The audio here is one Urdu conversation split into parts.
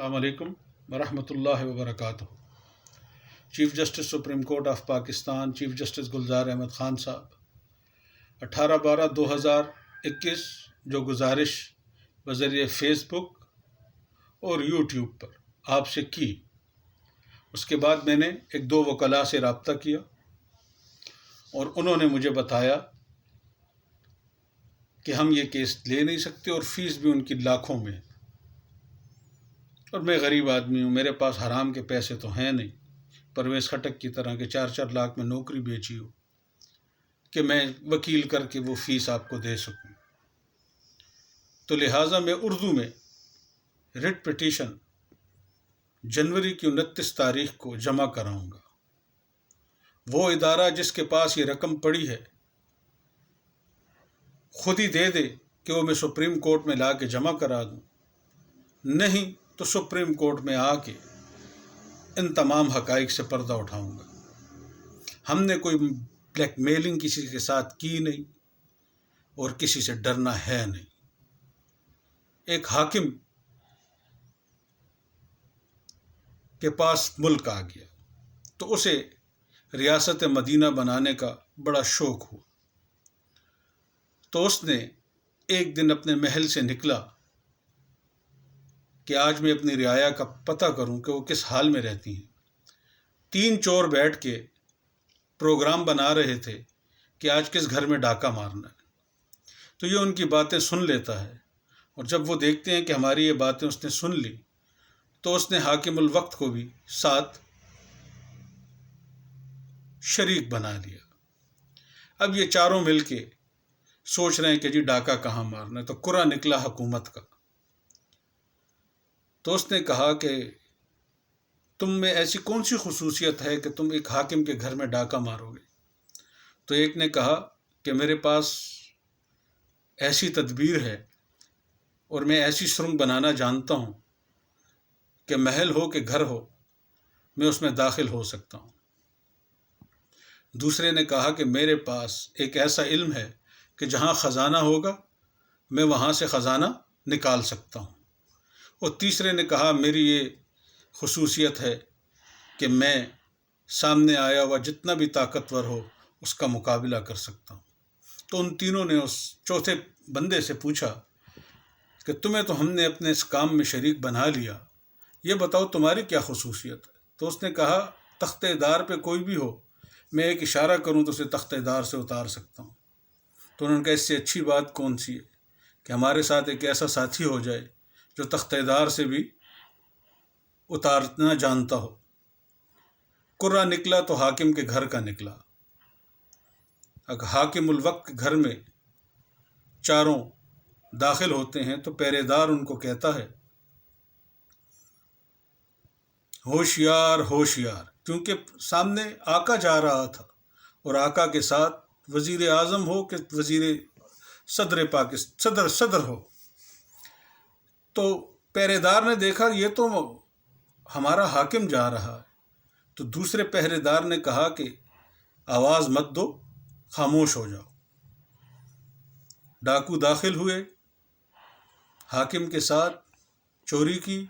السلام علیکم ورحمۃ اللہ وبرکاتہ۔ Chief justice supreme court of Pakistan chief justice Gulzar Ahmed Khan sahib 18/12/2021 جو گزارش بذریعہ فیس بک اور یوٹیوب پر آپ سے کی، اس کے بعد میں نے ایک دو وکلاء سے رابطہ کیا اور انہوں نے مجھے بتایا کہ ہم یہ کیس لے نہیں سکتے اور فیس بھی ان کی لاکھوں میں، اور میں غریب آدمی ہوں، میرے پاس حرام کے پیسے تو ہیں نہیں، پرویز خٹک کی طرح کے 4 لاکھ میں نوکری بیچی ہو کہ میں وکیل کر کے وہ فیس آپ کو دے سکوں۔ تو لہٰذا میں اردو میں رٹ پٹیشن جنوری کی 29 تاریخ کو جمع کراؤں گا۔ وہ ادارہ جس کے پاس یہ رقم پڑی ہے خود ہی دے دے کہ وہ میں سپریم کورٹ میں لا کے جمع کرا دوں، نہیں تو سپریم کورٹ میں آ کے ان تمام حقائق سے پردہ اٹھاؤں گا۔ ہم نے کوئی بلیک میلنگ کسی کے ساتھ کی نہیں اور کسی سے ڈرنا ہے نہیں۔ ایک حاکم کے پاس ملک آ گیا تو اسے ریاست مدینہ بنانے کا بڑا شوق ہوا، تو اس نے ایک دن اپنے محل سے نکلا کہ آج میں اپنی رعایا کا پتہ کروں کہ وہ کس حال میں رہتی ہیں۔ 3 چور بیٹھ کے پروگرام بنا رہے تھے کہ آج کس گھر میں ڈاکہ مارنا ہے، تو یہ ان کی باتیں سن لیتا ہے، اور جب وہ دیکھتے ہیں کہ ہماری یہ باتیں اس نے سن لی تو اس نے حاکم الوقت کو بھی ساتھ شریک بنا لیا۔ اب یہ چاروں مل کے سوچ رہے ہیں کہ جی ڈاکہ کہاں مارنا ہے، تو کرا نکلا حکومت کا۔ تو اس نے کہا کہ تم میں ایسی کون سی خصوصیت ہے کہ تم ایک حاکم کے گھر میں ڈاکہ مارو گے؟ تو ایک نے کہا کہ میرے پاس ایسی تدبیر ہے اور میں ایسی سرنگ بنانا جانتا ہوں کہ محل ہو کہ گھر ہو میں اس میں داخل ہو سکتا ہوں۔ دوسرے نے کہا کہ میرے پاس ایک ایسا علم ہے کہ جہاں خزانہ ہوگا میں وہاں سے خزانہ نکال سکتا ہوں۔ اور تیسرے نے کہا میری یہ خصوصیت ہے کہ میں سامنے آیا ہوا جتنا بھی طاقتور ہو اس کا مقابلہ کر سکتا ہوں۔ تو ان تینوں نے اس چوتھے بندے سے پوچھا کہ تمہیں تو ہم نے اپنے اس کام میں شریک بنا لیا، یہ بتاؤ تمہاری کیا خصوصیت ہے؟ تو اس نے کہا تختے دار پہ کوئی بھی ہو، میں ایک اشارہ کروں تو اسے تختے دار سے اتار سکتا ہوں۔ تو انہوں نے کہا اس سے اچھی بات کون سی ہے کہ ہمارے ساتھ ایک ایسا ساتھی ہو جائے جو تختے دار سے بھی اتارنا جانتا ہو۔ کرا نکلا تو حاکم کے گھر کا نکلا۔ اگر حاکم الوقت کے گھر میں چاروں داخل ہوتے ہیں تو پہرے دار ان کو کہتا ہے ہوشیار ہوشیار، کیونکہ سامنے آقا جا رہا تھا اور آقا کے ساتھ وزیر اعظم ہو کہ وزیر صدر پاکستان صدر ہو۔ تو پہرے دار نے دیکھا یہ تو ہمارا حاکم جا رہا ہے، تو دوسرے پہرے دار نے کہا کہ آواز مت دو، خاموش ہو جاؤ۔ ڈاکو داخل ہوئے، حاکم کے ساتھ چوری کی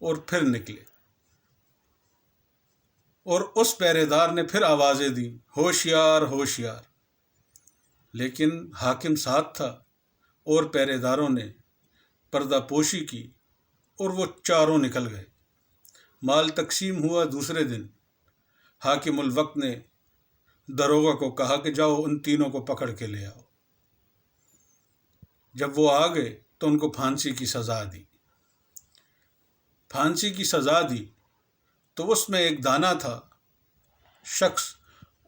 اور پھر نکلے، اور اس پہرے دار نے پھر آوازیں دیں ہوشیار ہوشیار، لیکن حاکم ساتھ تھا اور پہرے داروں نے پردہ پوشی کی اور وہ چاروں نکل گئے۔ مال تقسیم ہوا دوسرے دن، حاکم الوقت نے داروغہ کو کہا کہ جاؤ ان تینوں کو پکڑ کے لے آؤ۔ جب وہ آ گئے تو ان کو پھانسی کی سزا دی۔ پھانسی کی سزا دی تو اس میں ایک دانا تھا شخص،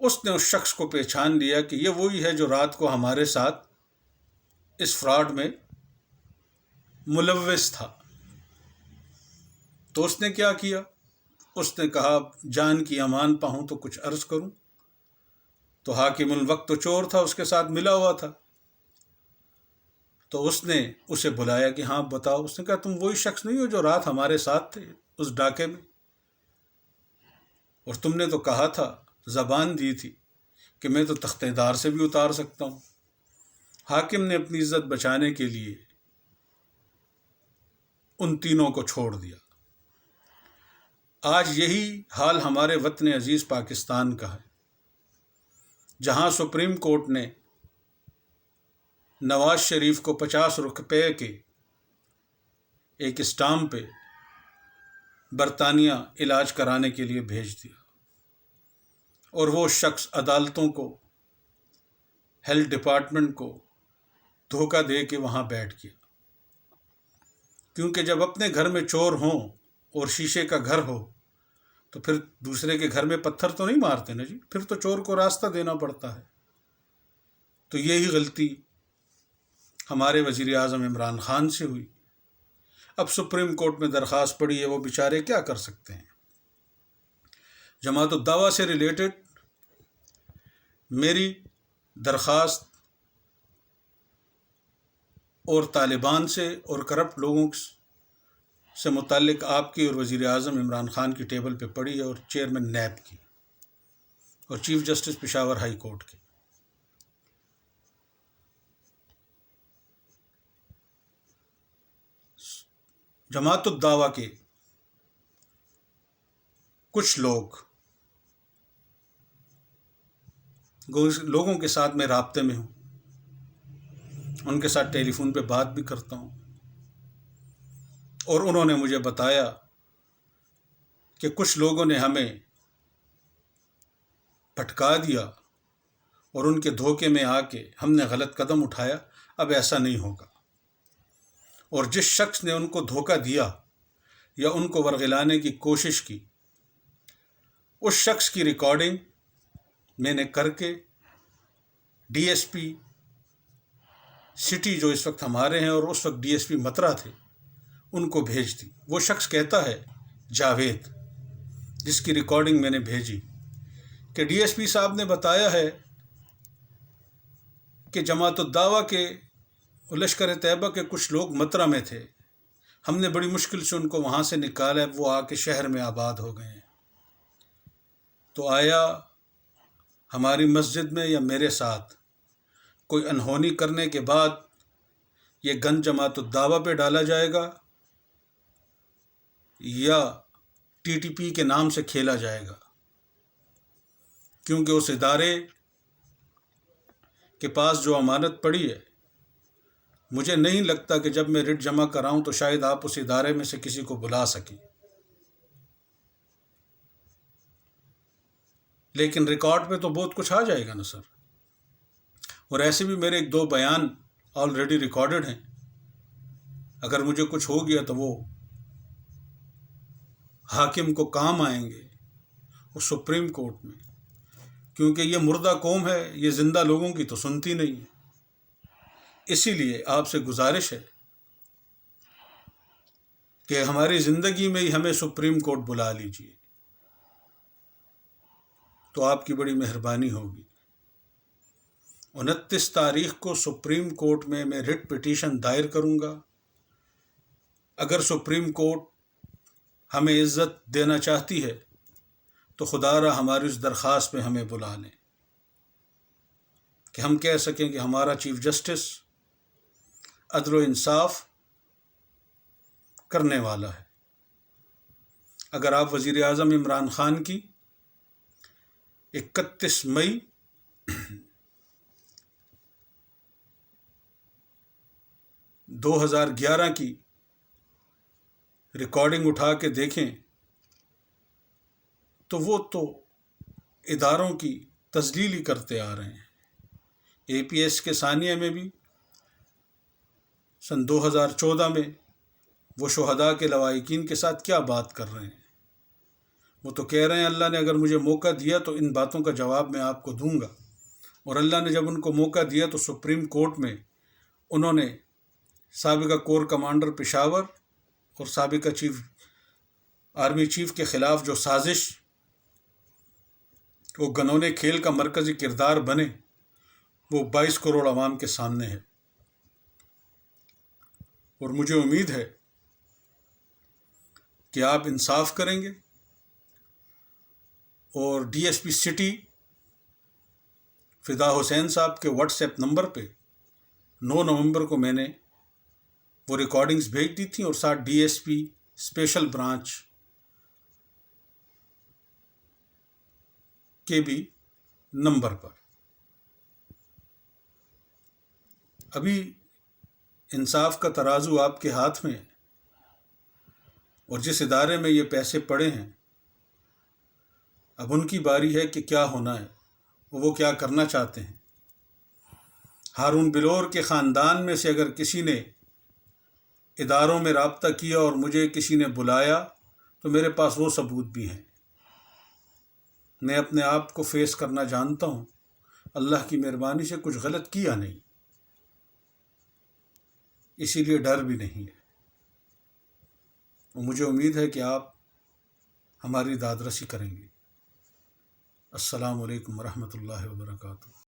اس نے اس شخص کو پہچان لیا کہ یہ وہی ہے جو رات کو ہمارے ساتھ اس فراڈ میں ملوث تھا۔ تو اس نے کیا کیا؟ اس نے کہا جان کی امان پاؤں تو کچھ عرض کروں۔ تو حاکم الوقت تو چور تھا، اس کے ساتھ ملا ہوا تھا، تو اس نے اسے بلایا کہ ہاں بتاؤ۔ اس نے کہا تم وہی شخص نہیں ہو جو رات ہمارے ساتھ تھے اس ڈاکے میں، اور تم نے تو کہا تھا، زبان دی تھی کہ میں تو تختے دار سے بھی اتار سکتا ہوں۔ حاکم نے اپنی عزت بچانے کے لیے ان تینوں کو چھوڑ دیا۔ آج یہی حال ہمارے وطن عزیز پاکستان کا ہے، جہاں سپریم کورٹ نے نواز شریف کو 50 روپے کے ایک اسٹامپ پہ برطانیہ علاج کرانے کے لیے بھیج دیا، اور وہ شخص عدالتوں کو، ہیلتھ ڈپارٹمنٹ کو دھوکہ دے کے وہاں بیٹھ گیا۔ کیونکہ جب اپنے گھر میں چور ہوں اور شیشے کا گھر ہو تو پھر دوسرے کے گھر میں پتھر تو نہیں مارتے نا جی، پھر تو چور کو راستہ دینا پڑتا ہے۔ تو یہی غلطی ہمارے وزیر اعظم عمران خان سے ہوئی۔ اب سپریم کورٹ میں درخواست پڑی ہے، وہ بیچارے کیا کر سکتے ہیں۔ جماعت الدعویٰ سے ریلیٹڈ میری درخواست اور طالبان سے اور کرپٹ لوگوں سے متعلق آپ کی اور وزیر اعظم عمران خان کی ٹیبل پہ پڑی ہے، اور چیئرمین نیب کی اور chief justice Peshawar high court کی۔ جماعت الدعویٰ کے کچھ لوگوں کے ساتھ میں رابطے میں ہوں، ان کے ساتھ ٹیلی فون پہ بات بھی کرتا ہوں، اور انہوں نے مجھے بتایا کہ کچھ لوگوں نے ہمیں بھٹکا دیا اور ان کے دھوکے میں آ کے ہم نے غلط قدم اٹھایا، اب ایسا نہیں ہوگا۔ اور جس شخص نے ان کو دھوکہ دیا یا ان کو ورغلانے کی کوشش کی، اس شخص کی ریکارڈنگ میں نے کر کے ڈی ایس پی سٹی جو اس وقت ہمارے ہیں اور اس وقت ڈی ایس پی مترا تھے، ان کو بھیج دی۔ وہ شخص کہتا ہے، جاوید، جس کی ریکارڈنگ میں نے بھیجی، کہ ڈی ایس پی صاحب نے بتایا ہے کہ جماعت الدعویٰ کے لشکر طیبہ کے کچھ لوگ مترا میں تھے، ہم نے بڑی مشکل سے ان کو وہاں سے نکالا، وہ آ کے شہر میں آباد ہو گئے ہیں۔ تو آیا ہماری مسجد میں یا میرے ساتھ کوئی انہونی کرنے کے بعد یہ گن جماعت الدعویٰ پہ ڈالا جائے گا یا ٹی ٹی پی کے نام سے کھیلا جائے گا؟ کیونکہ اس ادارے کے پاس جو امانت پڑی ہے، مجھے نہیں لگتا کہ جب میں رٹ جمع کراؤں تو شاید آپ اس ادارے میں سے کسی کو بلا سکیں۔ لیکن ریکارڈ پہ تو بہت کچھ آ جائے گا نا سر، اور ایسے بھی میرے 1-2 بیان آلریڈی ریکارڈڈ ہیں۔ اگر مجھے کچھ ہو گیا تو وہ حاکم کو کام آئیں گے، وہ سپریم کورٹ میں، کیونکہ یہ مردہ قوم ہے، یہ زندہ لوگوں کی تو سنتی نہیں ہے۔ اسی لیے آپ سے گزارش ہے کہ ہماری زندگی میں ہی ہمیں سپریم کورٹ بلا لیجیے، تو آپ کی بڑی مہربانی ہوگی۔ 29 تاریخ کو سپریم کورٹ میں رٹ پٹیشن دائر کروں گا۔ اگر سپریم کورٹ ہمیں عزت دینا چاہتی ہے تو خدا را ہماری اس درخواست میں ہمیں بلا لیں، کہ ہم کہہ سکیں کہ ہمارا چیف جسٹس عدل و انصاف کرنے والا ہے۔ اگر آپ وزیر اعظم عمران خان کی 31 مئی 2011 کی ریکارڈنگ اٹھا کے دیکھیں تو وہ تو اداروں کی تذلیل ہی کرتے آ رہے ہیں۔ اے پی ایس کے ثانیہ میں بھی سن 2014 میں وہ شہداء کے لواحقین کے ساتھ کیا بات کر رہے ہیں؟ وہ تو کہہ رہے ہیں اللہ نے اگر مجھے موقع دیا تو ان باتوں کا جواب میں آپ کو دوں گا، اور اللہ نے جب ان کو موقع دیا تو سپریم کورٹ میں انہوں نے سابقہ کور کمانڈر پشاور اور سابقہ آرمی چیف کے خلاف جو سازش، وہ گنونے کھیل کا مرکزی کردار بنے، وہ 22 کروڑ عوام کے سامنے ہے۔ اور مجھے امید ہے کہ آپ انصاف کریں گے، اور ڈی ایس پی سٹی فدا حسین صاحب کے واٹس ایپ نمبر پہ 9 نومبر کو میں نے وہ ریکارڈنگز بھیج دی تھیں، اور ساتھ D S P special branch کے بھی نمبر پر۔ ابھی انصاف کا ترازو آپ کے ہاتھ میں ہے، اور جس ادارے میں یہ پیسے پڑے ہیں اب ان کی باری ہے کہ کیا ہونا ہے، وہ کیا کرنا چاہتے ہیں۔ ہارون بلور کے خاندان میں سے اگر کسی نے اداروں میں رابطہ کیا اور مجھے کسی نے بلایا تو میرے پاس وہ ثبوت بھی ہیں۔ میں اپنے آپ کو فیس کرنا جانتا ہوں، اللہ کی مہربانی سے کچھ غلط کیا نہیں، اسی لیے ڈر بھی نہیں ہے۔ اور مجھے امید ہے کہ آپ ہماری داد رسی کریں گے۔ السلام علیکم ورحمۃ اللہ وبرکاتہ۔